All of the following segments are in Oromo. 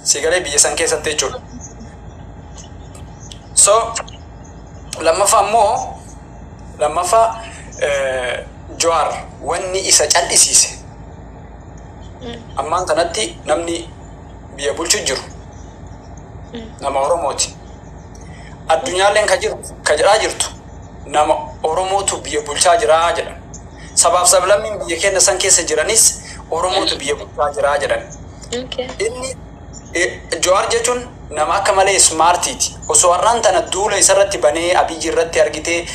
Sigalee biyya san keessatti jechuudha. So lammaffaa Jawaar wanni isa cal'isiise ammaan kanatti namni biyya bulchu jiru nama Oromooti. Addunyaalleen ka jedhaa jirtu nama Oromootu biyya bulchaa jiraa jedhan. Sabaaf sablammiin biyya keenya san keessa jiranis Oromootu biyya bulchaa jiraa jedhan. Inni Jawaar jechuun nama akka malee smartiiti. Osoo har'aan tana duula isarratti banee Abiyyi irratti argitee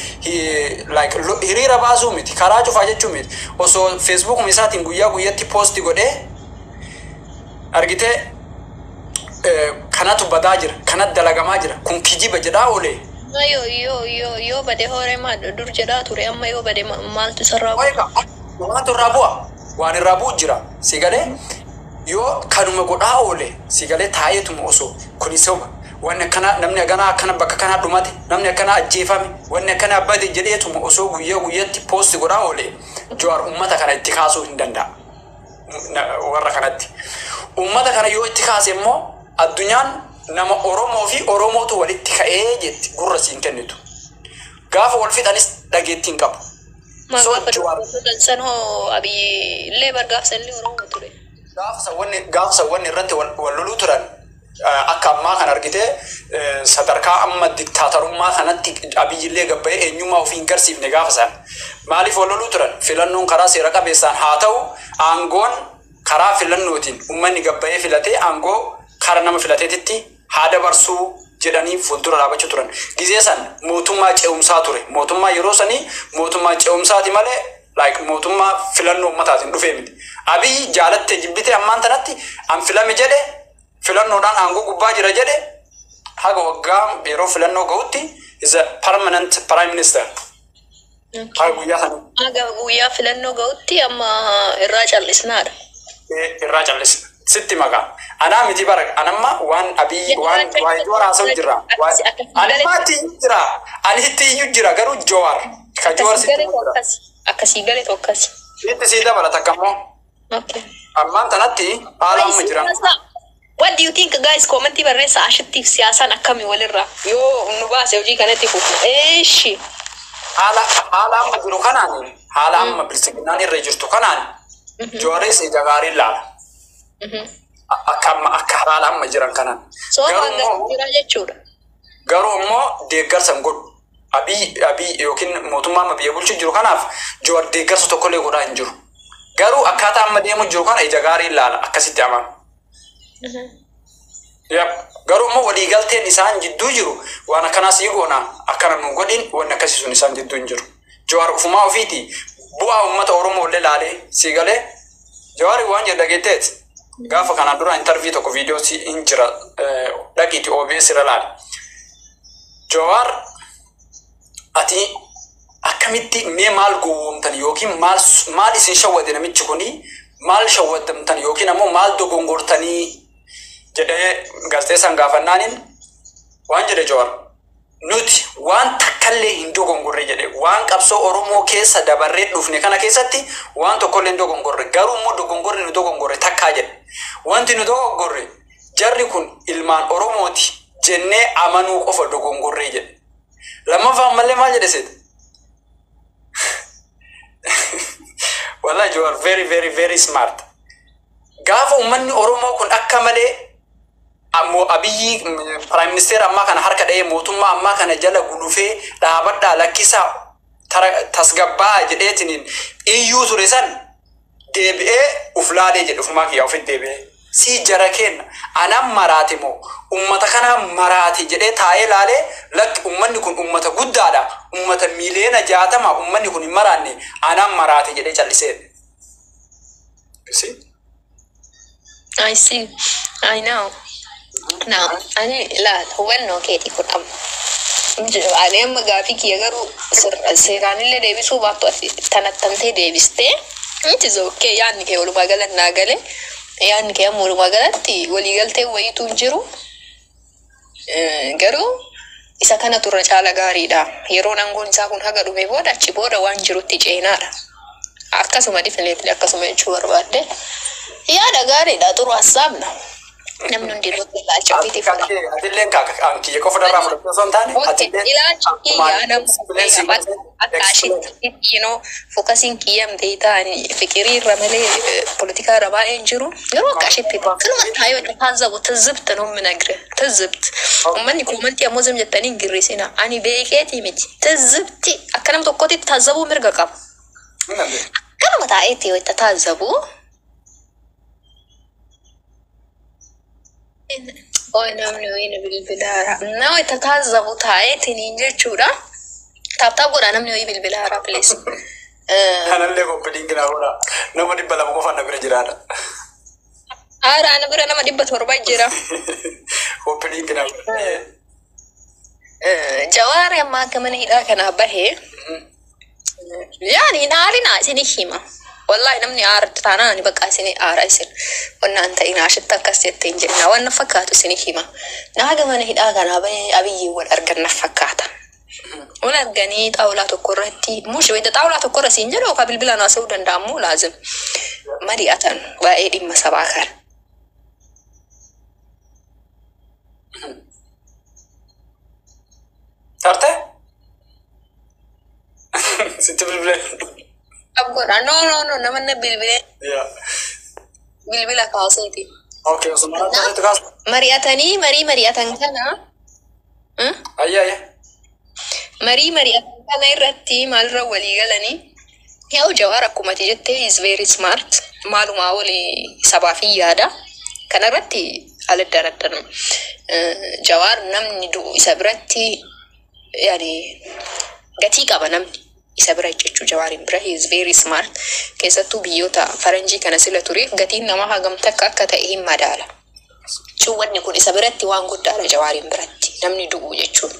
hiriira baasuu miti, karaa cufaa jechuu miti. Osoo Facebook isaatiin guyyaa guyyatti poosti godhee argitee kanatu badaa jira, kanatu dalagamaa jira, kun kijiba jedhaa oolee. Yoo bade horee dur jedhaa ture amma yoo bade maaltu sarraa bu'a? Maaltu irraa bu'a? Waan irraa bu'u jira. Si galee yoo kanuma godhaa oole si galee taa'eetuma osoo kuni soba wanni akkana namni akkana bakka kanaa dhumate namni akkana ajjeefame wanni akkana bade jedheetuma osoo guyyaa guyyatti poosti godhaa oole Jawaar ummata kana itti kaasuu hin danda'a. Warra kanatti ummata kana yoo itti kaase immoo addunyaan nama Oromoo fi Oromootu walitti ka'ee jetti gurra siin kennitu. Gaafa wal fixanis dhageettiin qabu. San hoo Abiyyi illee bargaafsan illee Oromoo ture. Gaafa wanni irratti wal loluu turan akka ammaa kan argite sadarkaa amma diktaatarummaa kanatti Abiyyi illee gabbayee eenyummaa ofii hin garsiifne gaafa san. Maaliif wal loluu turan? Filannoon karaa seera qabeessaan haa ta'u aangoon karaa filannootiin uummanni gabbayee filatee aangoo karaa nama filateetitti haa dabarsuu jedhanii fuuldura dhaabachuu turan. Gizee san mootummaa ce'umsaa ture. Mootummaa yeroo sanii mootummaa ce'umsaati malee mootummaa filannoo ummataatiin dhufee miti. Abiyyi jaalattee jibbitee ammaan tanatti an filame jedhe filannoodhaan aangoo gubbaa jira jedhe haga waggaa yeroo filannoo ga'utti is a permanent prime minister. Haga guyyaa filannoo ga'utti amma irraa callisnaadha. Irraa callisna. Sitti maqaa. Anaa miti bara anamma waan Abiyyi waan Jawaar haasa'u jira. Animaatti jira. Anitti iyyuu jira garuu Jawaar. Ka Jawaar sitti jira. Akkasii galee tokkas. Itti sii dabalata kammoo. Ammaan tanatti haala amma jira. What do you think guys? Commenti barreessa ashittiif siyaasaan akkamii walirraa yoo nu baase hojii kanatti fufna. Eeshi. Haala amma jiru kanaan haala amma bilisiginaan irra jirtu kanaan Jawaaris ija gaarii laala. Akka haala amma jiran kanaan. Garuu immoo deeggarsa hin godhu. Abiyyi yookiin mootummaa amma biyya bulchu jiru kanaaf Jawaar deeggarsa tokkollee godhaa hin jiru. Garuu akkaataa amma deemu jiru kana ija gaarii laala akkasitti amana. Garuu immoo waliigalteen isaan jidduu jiru waan akkanaas goona akkana nu godhin waan akkasii sun isaan jidduu hin jiru. Jawaar ufumaa ofiiti bu'aa uummata Oromoo illee laalee si galee Jawaar waan jedha dhageetteeti. Gaafa kanaan dura interview tokko viidiyoo hin jira dhaqiiti OBS irra laale. Jawaar ati akkamitti mee maal gowwoomtan yookiin maal isin shawwate namichi kuni maal shawwatamtan yookiin ammoo maal dogongortanii jedhee gaazexeessaan gaafannaaniin waan jedhe Jawaar nuti waan takkallee hin dogongorre jedhe waan qabsoo Oromoo keessa dabarree dhufne kana keessatti waan tokkollee hin dogongorre garuu immoo dogongorre nu dogongorre takkaa jedhe wanti nu dogongorre jarri kun ilmaan Oromooti jennee amanuu qofa dogongorree jedhe. Lammaffaan mallee maal jedhe seeta? Wallahi Jawaar very smart. Gaafa uummanni Oromoo kun akka malee ammoo Abiyyi prime minister ammaa kana harka dha'ee mootummaa ammaa kana jala gulufee dhaabadhaa lakkisaa tasgabbaa jedheetiniin iyyuu ture san deebi'ee uflaalee jedhe ufumaa kiyyaa ofitti deebi'ee. Si jara kenna anam maraati moo ummata kana maraati jedhee taa'ee laalee lakki ummanni kun ummata guddaadha ummata miliyoona 60 ummanni kun hin maraanne anam maraati jedhee callisee. I see. I know. Now, ani la hubanno keeti kun amma. Ani amma gaafii kiyya garuu seeraanillee deebisuu baattu tanattamtee deebistee it is okay yaadni kee walumaa galatti naa galee. Yaadni kee amma walumaa galatti waliigaltee wayiitu hin jiru. Garuu isa kana turre caala gaariidha. Yeroon aangoon isaa kun haga dhume booda achi booda waan jirutti ceenaadha. Akkasuma definitely akkasuma jechuu barbaadde. Yaada gaariidha turu hasaabna. Namni hundi irratti ilaalcha ofiitii fudhata. Atilleen kiyya qofa darraa fudhatu osoo hin taane Ilaalchi kiyyaa nama akkaashitti fookasiin kiyyamtee ta'anii fiqirii irra malee poolitikaa irra baay'een jiru yeroo akkaashitti kanuma taayoo itti taazzabu tazzibta nu minagre tazzibti ummanni koomantii ammoo zim jettanii hin girrisina ani beekeetii miti tazzibti akka nam tokkotti taazzabuu mirga qaba. Kanuma taa'eetti yoo itti taazzabu namni wayina bilbilaara nama itti taazzabu taa'eetiin jechuudha. Taaptaap godhaa namni wayii bilbilaara please. Kanallee koppiliin giraa godhaa nama 200 qofaan na bira jiraadha. Ana bira nama 700 jira. Koppiliin giraa godhaa. Jawaari amma akka mana hidhaa kanaa bahee yaani naalina isinii hima. Wallahi namni aarti taanaan bakka isinii aara isin wannaan ta'in ashitti akkas jetteen jenna waan na fakkaatu isinii hima. Naaga mana hidhaa kanaa bahee Abiyyi wal argan na fakkaata. Wal arganii xaawulaa tokko irratti mushi wayita xaawulaa tokko irra siin jedhu yookaan bilbilaan haasa'uu danda'amu laazim mari'atan baay'ee dhimma sabaa kana. Tarte? Sitti bilbilee? Abgoodha no namanna bilbilee. Bilbila kaaseeti. Okay, osoo maraatti kaasu. Mari'atanii mari'atan kana. Ayya. Mari'atan kana irratti maalirra walii galanii yaa Jawaar akkuma jettee is very smart maalumaa walii sabaa fi yaada kana irratti aladdaraddan Jawaar namni du'u isa biratti yaani gatii qaba namni isa bira jechuu Jawaarin bira he is very smart keessattuu biyyoota faranjii kana sila ture gatiin nama hagam takka akka ta'e hin madaala. Cuuwanni kun isa biratti waan guddaadha Jawaarin biratti namni du'u jechuun.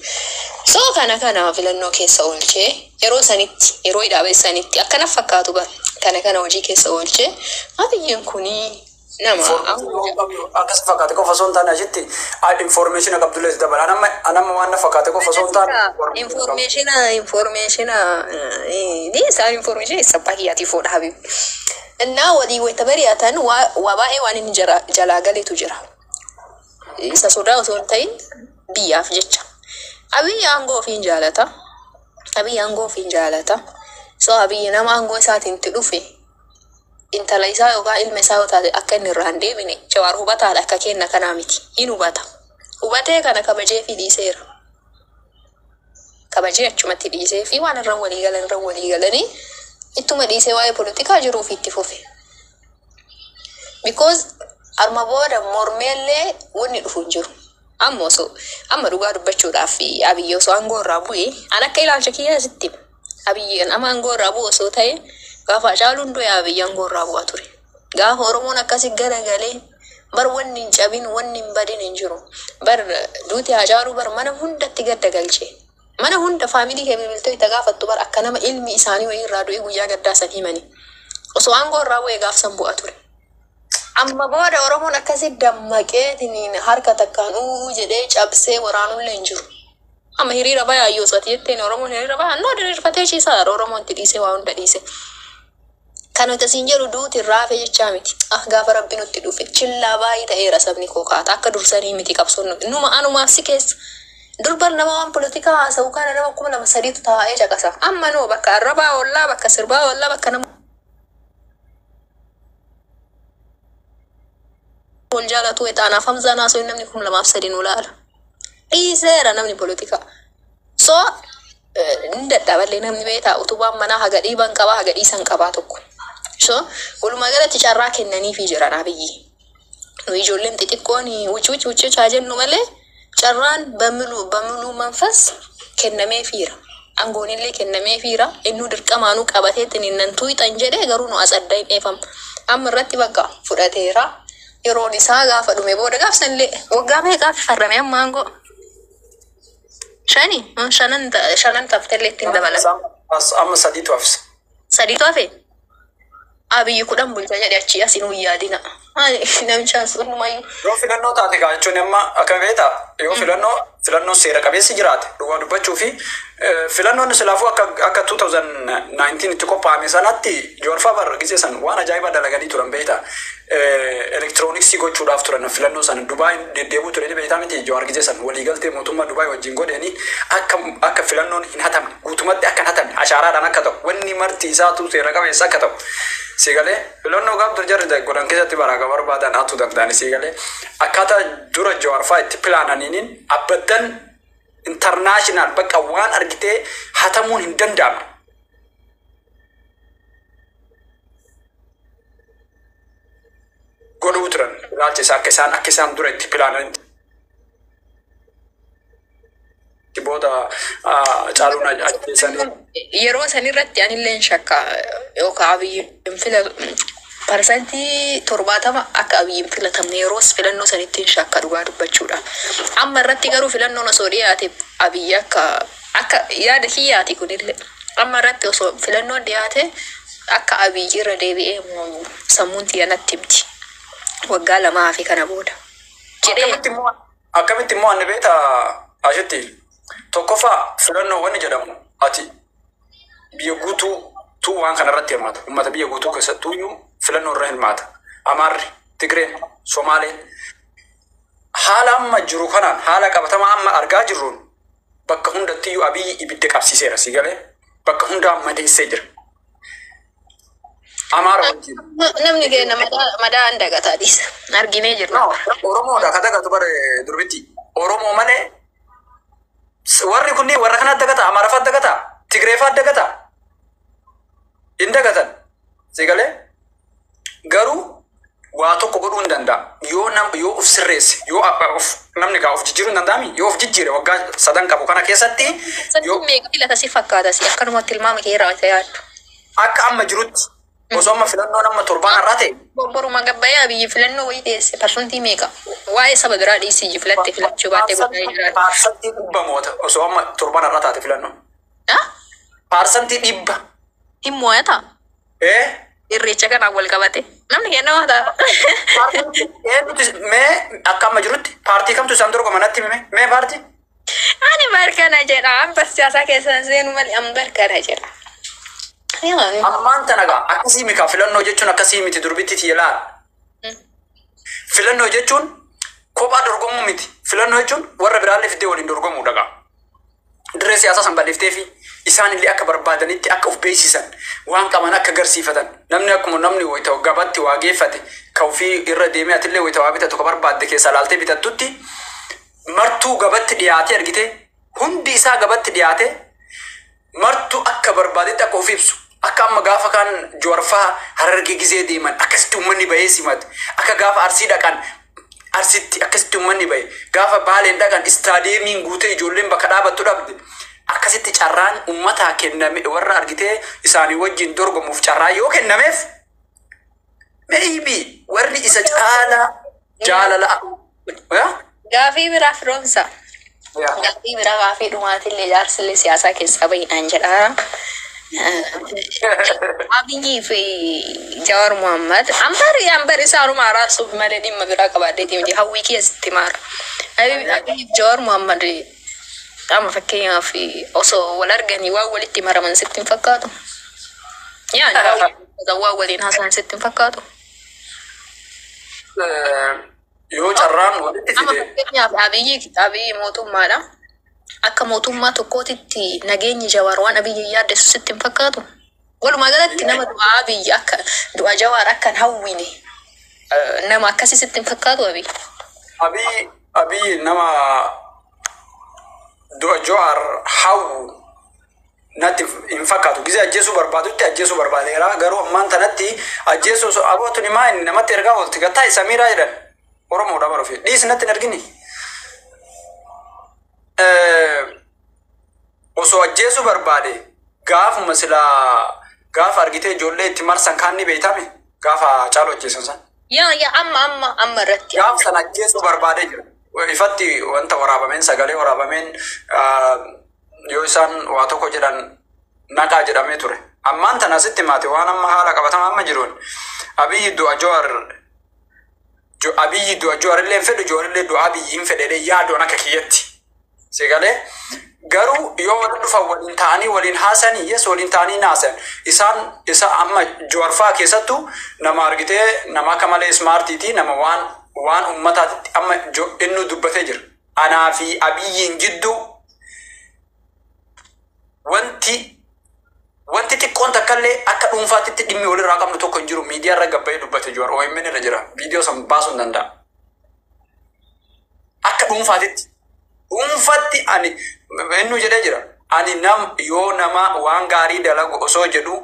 So kana filannoo keessa oolchee yeroo sanitti yeroo hidhaabee sanitti akkana fakkaatu bara kana hojii keessa oolchee Abiyyiin kuni nama akkas fakkaate qofa osoo hin taane achitti information qabdulees dabala anama waan fakkaate qofa osoo hin taane information sabbahiyaati fuudha Habib እና walii wayita bari'atan waa baay'ee waan inni jalaa galeetu jira isa sodaa osoo hin ta'in biyyaaf jecha. Abiyyi aangoo ofiin jaalata. So Abiyyi nama aangoo isaatiin itti dhufe intala isaa yookaan ilma isaa yoo taate akka inni irraa hin deebine Jawaar hubataadha akka kenna kanaa miti. Hin hubata. Hubatee kana kabajee fi dhiiseera. Kabajee achumatti dhiisee fi waan irra walii galanii ittuma dhiisee waa'ee poolitikaa jiruuf itti fufe. Because arma booda mormeellee wanni dhufu hin jiru. Amma dhugaa dubbachuudhaaf Abiyyi osoo aangoo irraa bu'ee an akka ilaalcha kiyyaa sitti Abiyyi amma aangoo irraa bu'u osoo ta'e gaafa Hacaaluun du'e Abiyyi aangoo irraa bu'aa ture. Gaafa Oromoon akkasi garagalee bar wanni hin cabin wanni hin badin hin jiru. Bar duuti Hacaaluu bar mana hundatti gadda galchee. Mana hunda faamilii kee bilbiltoo itti gaafattu bar akka nama ilmi isaanii wayii irraa du'e guyyaa gaddaa san himanii. Osoo aangoo irraa bu'ee gaafsan bu'aa ture. Amma booda Oromoon akkasi dammaqeetiin harka takkaan jedhee cabsee waraanullee hin jiru. Amma hiriira bayaa yoo sati jetteen Oromoon hiriira bayaa annoo diriirfatee shiisaa Oromoon itti dhiisee waa hunda dhiise. Kan nuti asiin jedhu duuti raafee jechaa miti. Gaafa Rabbi nutti dhufe chillaa baay'ee ta'eera sabni kookaata akka dursanii miti qabsoon numa anumaaf si keessa. Durbar nama waan poolitikaa haasa'u kana nama 200 taa'ee caqasa. Amma noo bakka arrabaa ollaa bakka sirbaa ollaa bakka nama wal jaalatu ixaanaaf Hamzaa Naasoo namni 203 ulaala. Dhiiseera namni poolitikaa. So dadhaballee namni beekaa utubaan manaa haga dhiiban qabaa haga dhiisan qabaa tokko. So walumaa galatti carraa kennaniifii jiran Abiyyi. Nu ijoolleen xixiqqoon wuchaa jennu malee carraan bamuluu manfas kennameefiira. Aangoonillee kennameefiira. Inni dirqamaanuu qabateetiin innan tuuxan jedhee garuu nu as adda hin eefam. Amma irratti bakka fudhateera. Yeroon isaa gaafa dhume booda gaafsanillee waggaa meeqaaf farrame amma aangoo? Shanan taftellee ittiin dabalata. Amma 3 hafisa. 3 hafe? Abiyyi 10 bulcha jedhe achii asiin hin yaadina. Ai, namicha sunumayyuu. Yoo filannoo taate kaa jechuun amma akka beektaa yoo filannoo seera qabeessi jiraate dhugaa dubbachuu fi filannoon silaafuu akka 2019 itti qophaa'ame sanatti joorfaa barra gisee san waan ajaa'ibaa dalaganii turan beektaa elektirooniksii gochuudhaaf turan filannoo sana Dubaay deddeebuu ture beektaa miti joor gisee san waliigaltee mootummaa Dubaay wajjin godhanii akka filannoon hin hatamne guutumatti akka hin hatamne ashaaraadhaan akka ta'u wanni marti isaatu seera qabeessa akka ta'u. Sigale filannoo gaaf dur jarri godhan keessatti baraaga barbaadan haatu danda'ani sigale akkaataa dura jawaarfaa itti pilaananiin abbadan international bakka waan argitee hatamuun hin danda'amne. Godhuu turan ilaalchisa akka isaan dura itti pilaanan booda caaluun ajjeesanii. Yeroo sanirratti anillee shakka yookaan abiyyiin parsantii 70 akka abiyyiin filatamne yeroos filannoo sanitti shakka dhugaa dubbachuudha. Amma irratti garuu filannoon osoo dhiyaate abiyyi akka yaada hiyyaati kunillee. Amma irratti osoo filannoon dhiyaate akka abiyyi irra deebi'ee sammuun xiyyanatti miti. Waggaa 2 fi kana booda. Akkamitti immoo anni beektaa ashetti tokkoffaa filannoo wanni jedhamu ati biyya guutuu waan kanarratti hirmaata. Uummata biyya guutuu keessattuu filannoo irra hirmaata. Amaarri, Tigreen, Somaaleen. Haala amma jiru kanaan haala qabatamaa amma argaa jirruun bakka hundattiyyuu abiyyi ibidda qabsiiseera si galee bakka hundaa madeessee jira. Amaara wajjin. Namni keenya madaa dagataadhis arginee jirra. Oromoodha ka dagatu bare durbitti. Oromoo malee warri kunniin warra kana dagata Amaarafa dagata Tigreefa dagata hin dagatan sigalee garuu waa tokko godhuu hin danda'a yoo of sirreesse yoo namni kaa of jijjiiruu hin danda'ami yoo of jijjiire waggaa 3 qabu kana keessatti yoo meeqa filata si fakkaata si akkanumatti ilmaama kee irraa yaaddu akka amma jirutti osoo amma filannoon amma 7 irraa ta'e boruma gabbayaa biyyi filannoo wayii teesse parsantii meeqa waa'ee saba biraa dhiisii filatte filachuu baattee godhanii jiraatu. Parsantii 100 moota osoo amma 7 irraa taate filannoo. Parsantii 100. Hin mo'ata. Irreecha kanaan wal qabate. Namni kenna mo'ata. Mee akka amma jirutti paartii kamtu isaan dorgoma natti mee paartii? Ani barkana jedha. Amma siyaasaa keessa seenu malee amma barkana jedha. Ammaan tanagaa akkasii mika filannoo jechuun akkasii miti durbitti tiilaan. Filannoo jechuun kophaa dorgomuu miti. Filannoo jechuun warra biraallee fidee waliin dorgomuu dhagaa. Dirree siyaasaa san bal'iftee fi isaan illee akka barbaadanitti akka of beeksisan waan qaban akka agarsiifatan namni akkuma namni wayita gabatti waa geeffate ka ofii irra deemee atillee wayita waa bitatu ka barbaadde keessa laaltee bitattutti martuu gabatti dhiyaatee argite hundi isaa gabatti dhiyaatee martuu akka barbaadetti akka of ibsu akka amma gaafa kan joorfaa Harargee gizee deeman akkasitti uummanni bahee simate akka gaafa Arsii dhaqan Arsitti akkasitti uummanni bahee gaafa Baaleen dhaqan istaadiyeemiin guutee ijoolleen bakka dhaabattu dhabde akkasitti carraan uummataa kenname warra argitee isaanii wajjin dorgomuuf carraa yoo kennameef maybe warri isa caalaa jaalala gaafii biraa firoomsa. Gaafii biraa gaafii dhumaatillee jaarsillee siyaasaa keessaa baay'inaan jedha. Abiyyi fi Jawaar Mohammad ambari isaanuma araarsuuf malee dhimma biraa qabaaddeeti miti hawwii keessatti maara. Abiyyi Jawaar Mohammad amma fakkeenyaaf osoo wal arganii waan walitti maraman sitti hin fakkaatu. Waan waliin haasa'an sitti hin fakkaatu. Yoo carraan walitti fide. Amma fakkeenyaaf abiyyi mootummaadha. Akka mootummaa tokkootitti nageenyi Jawaar waan abiyyi yaaddeessu sitti hin fakkaatu. Walumaa galatti nama du'aa abiyyi akka du'a Jawaar akka hin hawwine nama akkasii sitti hin fakkaatu abiyyi. Abiyyi nama du'a Jawaar hawwu natti hin fakkaatu. Gizee ajjeesuu barbaadutti ajjeesuu barbaadeera garuu ammaan tanatti ajjeesuu abootuni maa inni namatti ergaa oolti gattaa Samiraa jedhan Oromoodha baruufi dhiisi natti hin argini. Osoo ajjeesuu barbaade gaafuma silaa gaafa argitee ijoollee itti marsan kaan ni beekame gaafa Caaluu ajjeesan san. Amma irratti. Gaafa sana ajjeesuu barbaadee jira. Ifatti wanta waraabameen sagalee waraabameen yoo isaan waa tokko jedhan naqaa jedhamee ture. Ammaan tana asitti maate waan amma haala qabatamaa amma jiruun abiyyi du'a Jawaar جو أبي دو جوار اللي فد جوار اللي دو أبي ينفد اللي يادو أنا ككيتي سيقاله قالوا يوم دفع ولين تاني ولين حسني يس ولين تاني ناسن إسان أما جوار فاك يساتو نما أرجته نما كمال سمارتيتي نما وان أمتات أما جو إنه دبتجر أنا في أبي جدو wanti xiqqoon takkallee akka dhuunfaatti dhimmi walirraa qabnu tokko hin jiru miidiyaa irra gabbayee dubbate jiru OMN irra jira viidiyoo san baasuu hin danda'a. Akka dhuunfaatti ani inni jedhee jira ani yoo nama waan gaarii dalagu osoo jedhu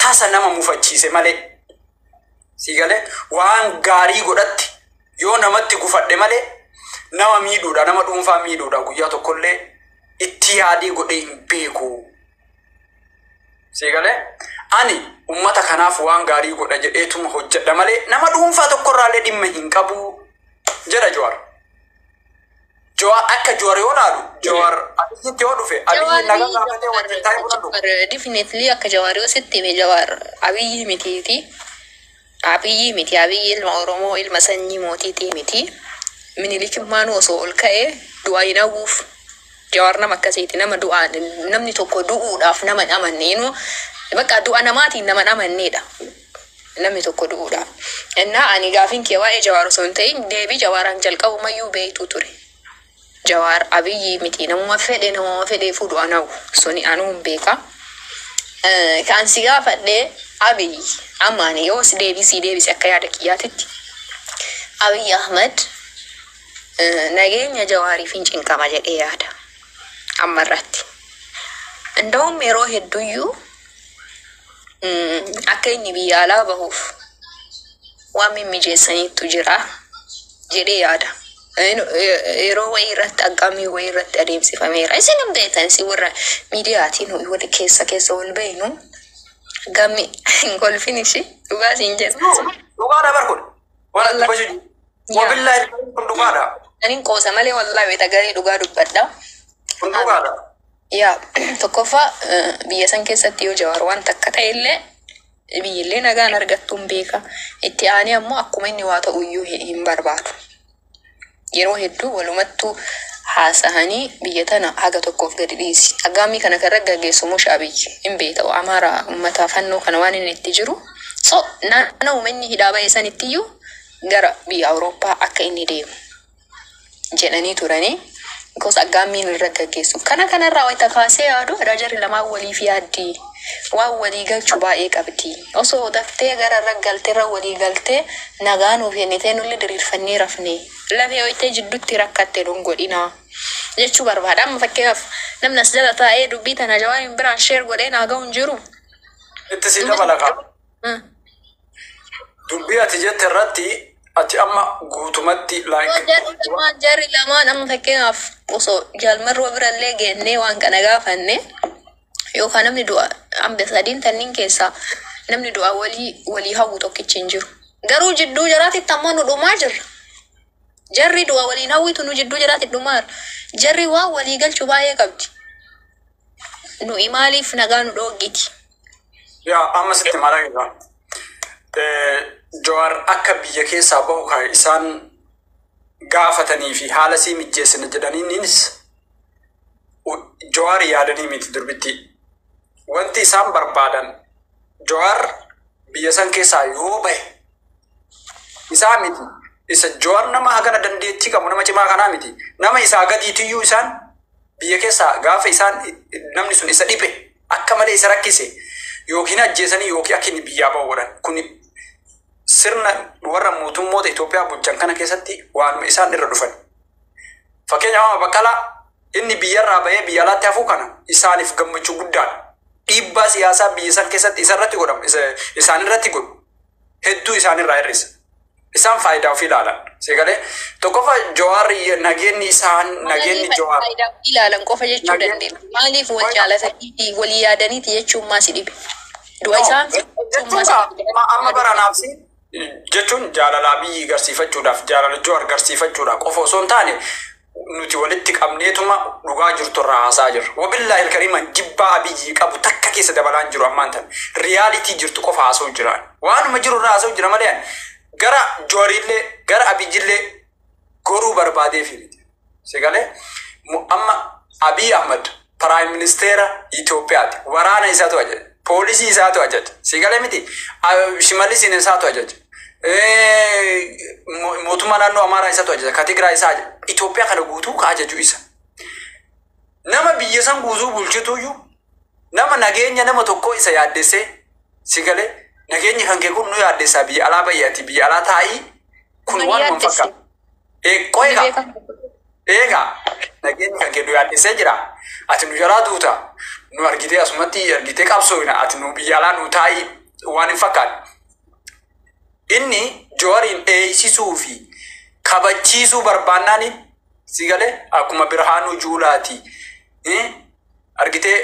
tasa nama mufachiise malee siigalee waan gaarii godhatti yoo namatti gufadhe malee nama miidhuudha nama dhuunfaa miidhuudha guyyaa tokkollee itti yaadii godhee hin beeku. Sigale ani ummata kanaaf waan gaarii godha jedheetuma hojjedha malee nama dhuunfaa tokkorraallee dhimma hin qabu jedha Jowaar akka Jowaar yoo laalu Jowaar abiyyitti yoo dhufe abiyyi nagaa gaafatee wajjin taa'ee bula definitely akka Jowaar yoo sitti hime Jowaar abiyyi mitiiti abiyyi ilma Oromoo ilma sanyii mootiitii miti minilikimmaan osoo ol ka'ee du'aa hin hawwuuf Jowaar nama akkasiiti nama du'aa namni tokko du'uudhaaf nama amanneenu bakka du'a namaatiin nama amanneedha namni tokko du'uudhaaf. Innaa ani gaafin kee waa'ee Jowaar osoo hin ta'in deebii Jowaaraan jalqabu mayyuu beektuu ture. Jowaar abiyyi miti namuma fedhee fuudhu'aan hawwu suni anuun beeka. Kan si gaafadhee abiyyi ammaani yoo si deebisi akka yaada kiyyaatitti Abiyyi Ahmad nageenya Jowaariif hin cinqama jedhee yaada. Ammarratti እንደውም yeroo hedduyyuu akka inni biyya alaa bahuuf waan mimmijeessaniitu jira jedhee yaada. Yeroo wayii irratti aggaamii wayii irratti adeemsifameera. Isin hin beektan si warra miidiyaatiin wali keessa wal beeknu aggaamii hin golfinishi dhugaa siin jedhu. Dhugaadha barkuun. Waan dubbachuu wabillahi dhugaadha. Ani qoosa malee wallahi tagarii dhugaa dubbadha. Dhugaadha. Yaa tokkoffaa biyya san keessatti yoo Jowaar waan takka ta'ellee biyyillee nagaan argattuun beeka. Itti aanee ammoo akkuma inni waa ta'uyyuu hin barbaadu. Yeroo hedduu walumattuu haasa'anii biyya tana haga tokkoof gadi dhiisi. Aggaamii kana kan gaggeessu Abiyyi hin beektu Amaaraa uummata fannoo kana waan inni itti jiru. So naannoo uummanni hidhaa ba'e sanittiyyuu gara biyya Awurooppaa akka inni deemu jedhanii turanii. Gosa aggaamiin irra gaggeessu. Kanarraa wayita kaasee yaadu jarri lamaan waliif yaaddii. Waan walii galchuu baay'ee qabdi. Osoo daftee gara irra galteerra walii galtee nagaan of jennitee nulli diriirfannee rafne. Lafee wayitee jidduutti rakkattee don godhina. Jechuu barbaada. Amma fakkeenyaaf namni as jala taa'ee dubbii tana Jawaariin biraan sheer godhee naa ga'u hin jiru. Itti si dabalaqa. Dubbii ati jette irratti ati amma guutumatti jarri lamaan amma fakkeenyaaf osoo jaalmarroo birallee geennee waan kana gaafanne yookaan namni du'a ambasadiin tanniin keessaa namni du'a walii hawwu tokkichi hin jiru. Garuu jidduu jaraatitti ammoo nu dhumaa jirra. Jarri du'a waliin hawwitu nu jidduu jaraatitti dhumaa jirra. Jarri waan walii galchuu baay'ee qabdi. Nu maaliif nagaa nu dhoggiti? Yaa amma sitti maal egaa? Jowaar akka biyya keessaa bahu kan isaan gaafatanii fi haala sii mijjeessina jedhaniinis Jowaar yaadanii miti durbitti. Wanti isaan barbaadan Jowaar biyya san keessaa yoo bahe isaa miti. Isa Jowaar nama hagana dandeettii qabu nama cimaa kanaa miti. Nama isaa gadiitiyyuu isaan biyya keessaa gaafa isaan namni sun isa dhibe akka malee isa rakkise yookiin ajjeesanii yookiin akka inni biyyaa bahu godhan. Kuni sirna warra mootummoota Itoophiyaa bulchan kana keessatti waan isaan irra dhufan. Fakkeenyaaf Baqqalaa inni biyyarraa bahee biyya alaatti hafuu kana isaaniif gammachuu guddaadha. Dhiibbaa siyaasaa biyya san keessatti isarratti godhamu isaan irratti godhu hedduu isaan irraa hir'isa. Isaan faayidaa ofii ilaalan. Seegalee tokkoffaa Jowaar nageenyi Jowaar. Faayidaa ofii ilaalan qofa jechuu dandeenya. Maaliif wal jaalatanii walii yaadaniiti jechuun maasi dhibe? Du'a isaan amma baranaafsi jechuun jaalalaa biyyi garsiifachuudhaaf jaalala Jowaar garsiifachuudhaaf qofa osoo hin taane nuti walitti qabneetuma dhugaa jirtu irraa haasaa jirra. Wabillaahi ilkariiman jibbaa Abiyyi qabu takka keessa dabalaan jiru ammaan tan riyaalitii jirtu qofa haasa'u jira. Waanuma jiru irraa haasa'u jira malee gara Joorillee gara Abijillee goruu barbaadee fi sigale amma Abiy Ahmed Prime Minister Itoophiyaati waraana isaatu ajaja poolisii isaatu ajaja sigale miti Shimallis isaatu ajaja mootummaa naannoo Amaaraa isaatu ajaja Katigiraa isaa ajaja Itoophiyaa kana guutuu ka ajaju isa nama biyya san guutuu bulchituyyuu nama nageenya nama tokko isa yaaddessee sigale nageenya kan kee kun nu yaaddessaa biyya alaa bayyati biyya alaa taa'ii kun waan fakkaata qoyga eega nageenya kan kee nu yaaddessee jira ati nu jalaa duuta nu argitee asumatti argitee qabsoofna ati nu biyya alaa nu taa'ii waan hin fakkaatu inni Jooriin eeysisuu fi kabachiisuu barbaannaani sigale akkuma Birhaanuu Juulaati argitee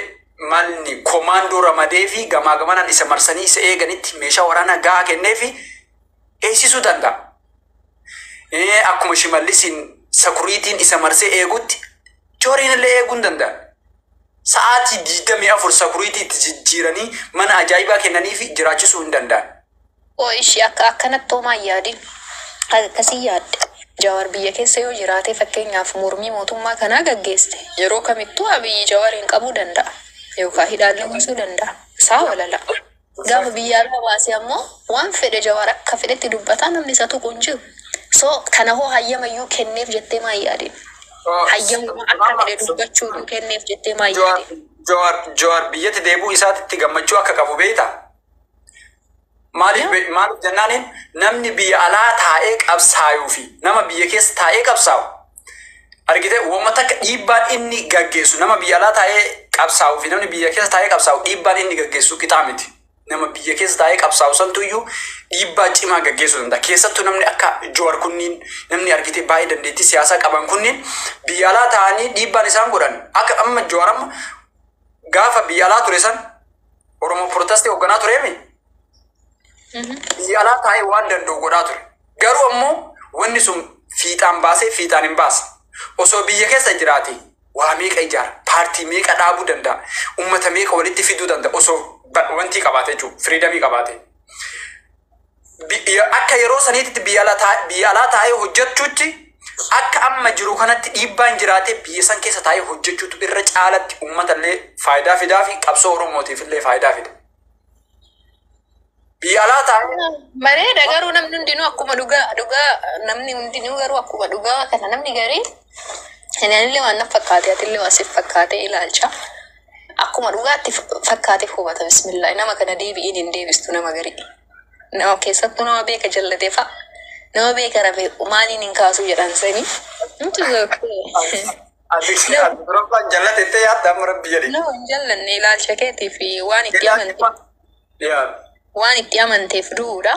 manni komaandoo ramadee fi gamaa gamanaan isa marsanii isa eeganitti meeshaa waraanaa gahaa kennee fi eeysisuu danda'a. Akkuma Shimallisiin sakuriitiin isa marsee eegutti Jooriin illee eeguu danda'a. Sa'aatii 24 sakuriitii itti jijjiiranii mana ajaa'ibaa kennanii fi jiraachisuu hin danda'an. Ishii akkanatti homaa yaadin akkasii yaadde. Jawaar biyya keessa yoo jiraate fakkeenyaaf mormii mootummaa kanaa gaggeeste yeroo kamittuu Abiyyi Jawaariin qabuu danda'a yookaan hidhaallee buusuu danda'a. Isaa walala. Gaafa biyya alaa baasee ammoo waan fedhe Jawaar akka fedhetti dubbataa namni isa tuqu hin jiru. So kana hoo hayyamayyuu kenneef jettee maa yaadin? Hayyamuma akka fedhe dubbachuu kenneef jettee maa yaadin? Jawaar biyyatti deebuu isaatti gammachuu akka qabu beektaa? Maaliif jennaaniin namni biyya alaa taa'ee qabsaayuu fi nama biyya keessa taa'ee qabsaawu argitee uummata akka dhiibbaan inni gaggeessu nama biyya alaa taa'ee qabsaa'uu fi namni biyya keessa taa'ee qabsaawu dhiibbaan inni gaggeessu qixaa miti. Nama biyya keessa taa'ee qabsaawu santuyyuu dhiibbaa cimaa gaggeessuu danda'a. Keessattuu namni akka Jowaar kunniin namni argitee baay'ee dandeettii siyaasaa qaban kunniin biyya alaa taa'anii dhiibbaan isaan godhan akka amma Jowaar amma gaafa biyya alaa ture san Oromoo Protestii hoogganaa tureemi. Biyya alaa taa'ee waan danda'u godhaa ture. Garuu ammoo wanni sun fiixaan baasee fiixaan hin baasa. Osoo biyya keessa jiraate waa meeqa ijaara, paartii meeqa dhaabuu danda'a, uummata meeqa walitti fiduu danda'a osoo wanti qabaate jechuudha, firiidamii qabaate. Akka yeroo saniitti biyya alaa taa'ee hojjechuutti akka amma jiru kanatti dhiibbaan jiraatee biyya san keessa taa'ee hojjechuutu irra caalatti uummatallee faayidaa fidaa fi qabsoo Oromootiif illee faayidaa fida. Biyya alaa taa'ee bareeda garuu namni hundinuu akkuma dhugaa namni hundinuu garuu akkuma dhugaa kana namni garii hinillee waan na fakkaate atillee waan siif fakkaate ilaalcha akkuma dhugaatti fakkaate hubata bismillah nama kana deebi'iin hin deebistu nama garii nama keessattuu nama beeka jallatee fa'a nama beeka rafe maaliin hin kaasu jedhan sanii nuti Duraan jallatettee yaadda amma rabbi jedhe. nama hin jallanne ilaalcha keetii fi waan itti amante. Waan itti amanteef duudha.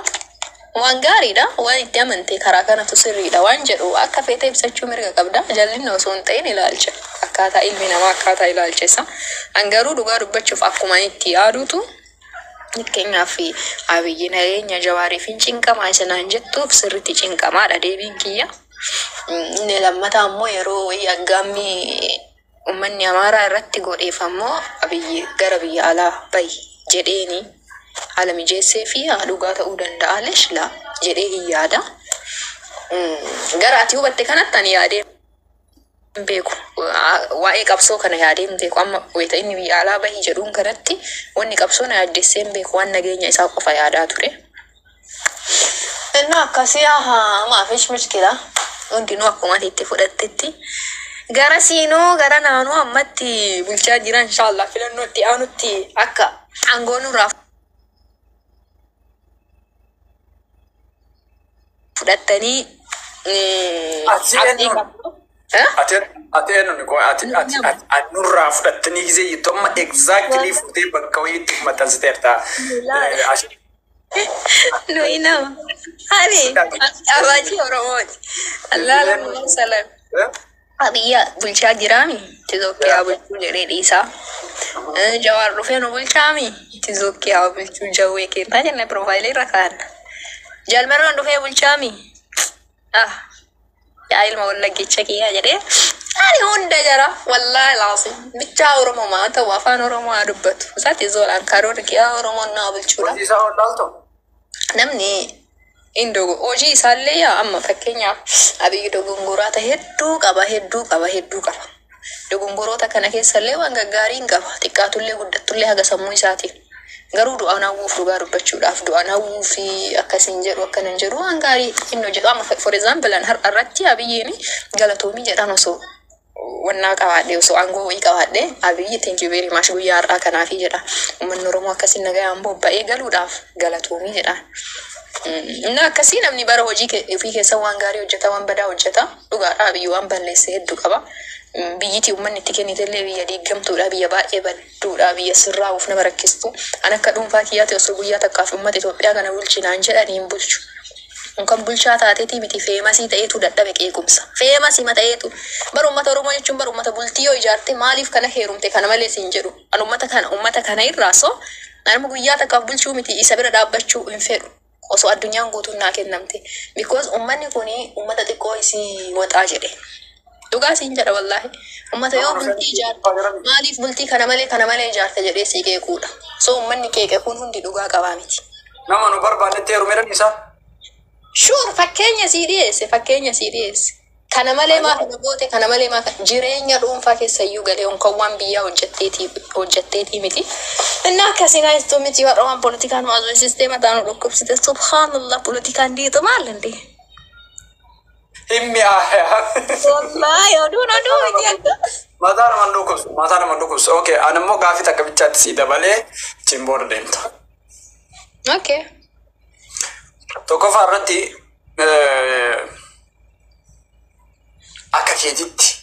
Waan gaariidha. Waan itti amantee karaa kanatu sirriidha. Waan jedhu akka feete ibsachuu mirga qabda. Jallinni osoo hin ta'in ilaalcha. Akkaataa ilmi namaa akkaataa ilaalcha isa. Angaruu dhugaa dubbachuuf akkuma itti yaadutu fakkeenyaaf Abiyyi nageenya Jawaariif hin cinqamaa isanaan jettuuf sirriitti cinqamaadha deebiin kiyya. Inni lammataa ammoo yeroo wayii aggaammii uummanni Amaaraa irratti godheef ammoo Abiyyi gara biyya alaa bahi jedheeni. Haala mijeessee fi dhugaa ta'uu danda'a leeshlaa jedhee hin yaada. Gara ati hubatte kanatti ani yaadee hin beeku. Waa'ee qabsoo kana yaadee hin beeku. Amma wayita inni biyya alaa bahii jedhuun kanatti wanni qabsoo na yaaddessee hin beeku. Waan nageenya isaa qofa yaadaa ture. Innaa akkasii maafish mishkila. Hundinuu akkuma itti fudhattetti. Gara siinoo gara naannoo ammatti bulchaa jiran inshaallah filannoo itti aanutti akka aangoo nurraa fudhattanii ati eenyuun koo ati nurraa fudhattanii gisee jettu amma exactly fuutee bakka wayiitti maxxansiteerta. Nuyi nama ani abaajii Oromooti. Allah salam. Abiyya bulchaa jiraami Itoophiyaa bulchuu jedhee dhiisaa. Jawaar dhufee nu bulchaami Itoophiyaa bulchuu jawwee keenyaa jenne piroofaayilii irra kaa'anna. Jalmarroon dhufee bulchaami. Yaa ilma wallaggecha kiyyaa jedhee ani hunda jara wallaahi laasi bichaa Oromoo maa ta'u afaan Oromoo haa dubbatu. Isaatti zolaan karoora kiyyaa Oromoon naa bulchuudha. Namni Indo hojii isaallee yaa amma fakkeenyaaf abiyyi dogongoroota hedduu qaba. Dogongoroota kana keessallee waan gaggaarii hin qaba. Xiqqaatullee guddattullee haga sammuu isaatiin. Garuu du'aan hawwuuf dhugaa dubbachuudhaaf du'aan hawwuu fi akkasiin jedhu akkanan jedhu waan gaarii inni hojjetu. Amma for example har'arratti abiyyiin galatoomii jedhan osoo wannaa qabaadhe osoo aangoo wayii qabaadhe abiyyi thank you very much guyyaa har'aa kanaafi jedha. Uummanni Oromoo akkasiin nagayaan bobba'ee galuudhaaf galatoomii jedhaan. Inni akkasii namni bara hojii ofii keessa waan gaarii hojjeta waan badaa hojjeta. Dhugaadhaa abiyyi waan balleessee hedduu qaba. Biyyiti uummanni itti kennitellee biyya diigamtuudha biyya baay'ee badduudha biyya sirraa uf nama rakkistu. An akka dhuunfaa kiyyaatti osoo guyyaa takkaaf uummata Itoophiyaa kana bulchinaan jedhanii hin bulchu. Kan bulchaa taateetii miti feemasii ta'eetu dadhabe qeequmsa. Feemasii ta'eetu bara uummata Oromoo jechuun bara uummata bultii yoo ijaarte maaliif kana heerumte kana malee siin jedhu. An uummata kana irraa soo nama guyyaa takkaaf bulchuu miti isa bira dhaabbachuu hin fedhu. Osoo addunyaan guutuun naa kennamte. Because uummanni kuni uummata xiqqoo isii waxaa jedhe. Dhugaa siin jedha wallaahi. Uummata yoo bultii ijaarte maaliif bultii kana malee ijaarte jedhee sii qeequudha. So uummanni qeeqe kun hundi dhugaa qabaa miti. Nama nu barbaadetti heerumeedhaan isaa. Sure fakkeenya sii dhiyeesse. Kana malee maa kana goote kana malee maa jireenya dhuunfaa keessayyuu galee onkan waan biyyaa hojjetteetii miti. Inni akkasiin haastuu miti warra waan poolitikaan waazoo sisteema taanu dhukkubsite subhaanallah poolitikaan diixa maallandi. Himmi aayaa. Wallaahi oduu miti akka. Mataa nama dhukkubsu. Okay, ani immoo gaafii takka bichaatti sii dabalee cimboora deemta. Okay. Tokkoffaa irratti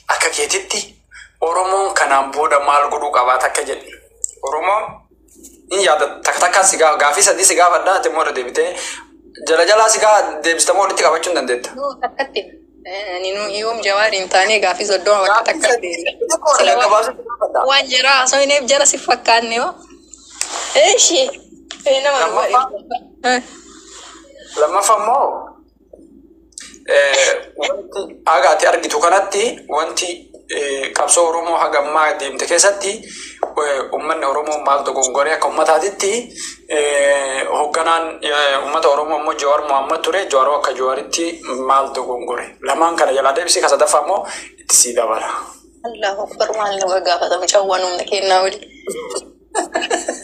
akka keetitti Oromoon kanaan booda maal godhuu qabaata akka jedhu. Oromoon in yaada takka si gaafii sadii si gaafadha ati immoo deebitee jalaa si deebistee walitti qabachuu hin dandeetta. Takkatti. Yoom jawaariin taanee gaafii soddoma bakka takkatti. Waan jara osoo hin jara si fakkaanne hoo. Eeshi. Lammaffaa immoo wanti agaati argitu kanatti wanti qabsoo Oromoo hagammaa deemte keessatti uummanni Oromoo maal dogongoree akka uummataatitti hoogganaan uummata Oromoo immoo Jawaar Mohaammed ture. Jawaar akka Jawaaritti maal dogongore lamaan kana jalaa deebisee ka sadaffaa immoo itti sii dabala. Allahu akbar maal nama gaafatamu cawwaan humna kennaa wali.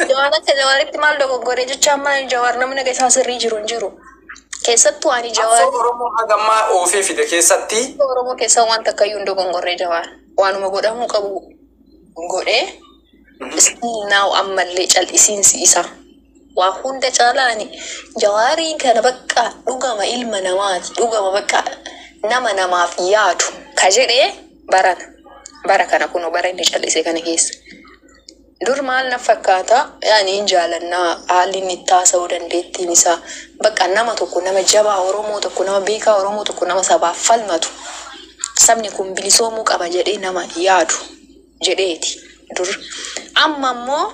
Jawaar akka Jawaaritti maal dogongore jecha amma Jawaar namni isaa sirrii jiru hin jiru. Keessattuu ani Jawaar Oromoo hagammaa oofee fide keessatti Oromoo keessa waan takka iyyuu dogongorree Jawaar waanuma godhamuu qabu godhee naaw ammallee cal'isiinsi isaa waa hunda caalaani Jawaariin kana bakka dhugama ilma namaati dhugama bakka nama namaaf yaadu ka jedhee bara kana kunoo bara inni cal'isee kana keessa. Dur maal na fakkaata yaani jaalannaa haalli inni taasisuu dandeettiin isaa bakka nama tokko nama jabaa Oromoo tokko nama beekaa Oromoo tokko nama sabaaf falmatu sabni kun bilisoomuu qaba jedhee nama yaadu jedheeti dur. Amma immoo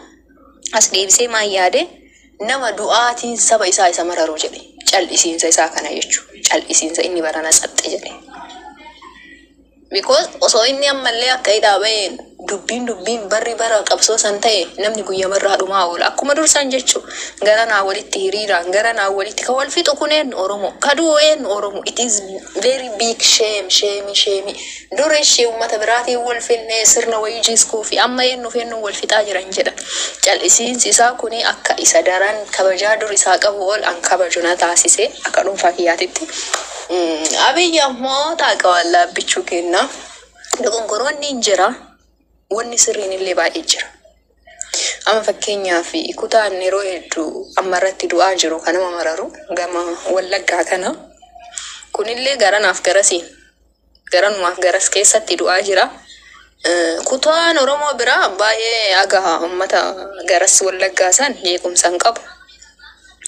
as deebisee maan yaade nama du'aatiin saba isaa isa mararuu jedhe cal'isiinsa isaa kana jechuudha. Cal'isiinsa inni barana saxxe jedhe. Because osoo inni ammallee akka hidhaabeen dubbiin barri bara qabsoo san ta'e namni guyyaa marraa dhumaa oola. Akkuma dursan jechuun gara naa walitti hiriiraan gara naa walitti kan wal fixu kun Oromoo kaduu Oromoo. It is very big shame. Dureeshii uummata biraatiin wal finnee sirna wayii jiiskuu fi amma fennu wal fixaa jiran jedha. Cal'isiinsi isaa kun akka isa daran kabajaa dur isaa qabu ol an kabaju na taasise akka dhuunfaa kiyyaatitti. Abiyyi ammoo taaqa wallaa bichuu kenna. Dogongoroonni hin jira. Wanni sirriin illee baay'ee jira. Amma fakkeenyaaf kutaan yeroo hedduu amma irratti du'aa jiru kan nama mararu gama Wallaggaa kana. Kunillee garanaaf garanumaaf garas keessatti du'aa jira. Kutaan Oromoo biraa baay'ee aga uummata garas Wallaggaa san jeequmsan qabu.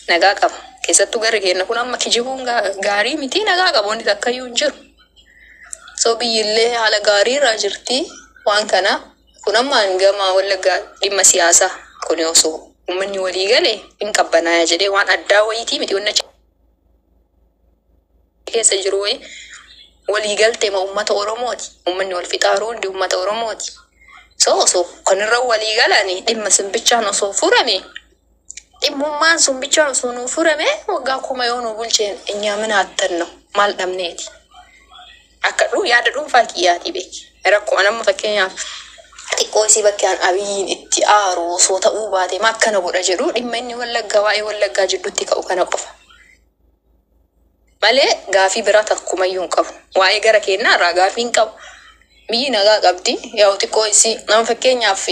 Nagaa qaba. Keessattuu garri keenya kun amma kijibuun gaarii miti nagaa qabu wanti takkayyuu hin jiru. So biyyillee haala gaarii irraa jirti waan kana kun amma gama Wallaggaa dhimma siyaasaa kun osoo uummanni walii galee hin qabbanaaya jedhee waan addaa wayiitii miti wanna keessa jiru walii galtee uummata Oromooti. Uummanni wal fixaaru hundi uummata Oromooti. So osoo kanirra walii galanii dhimma simbichaan osoo furame Dhimmummaan sun bichaan osoo nuu furame waggaa kuma yoo nu bulcheen eenyaa mana hattanno maal dhabneeti. Akka yaada dhuunfaa kiyyaati beeki. Rakkoo nama fakkeenyaaf xiqqoo isii bakkeen abiyyiin itti aaru osoo ta'uu baate makkana godha jedhu dhimma inni wallaggaa waa'ee wallaggaa jidduutti ka'u kana qofa. Malee gaafii biraa takkumayyuu hin qabu. Waa'ee gara keenyaa irraa gaafii hin qabu. Biyyi nagaa qabdi. Yaa xiqqoo isii nama fakkeenyaaf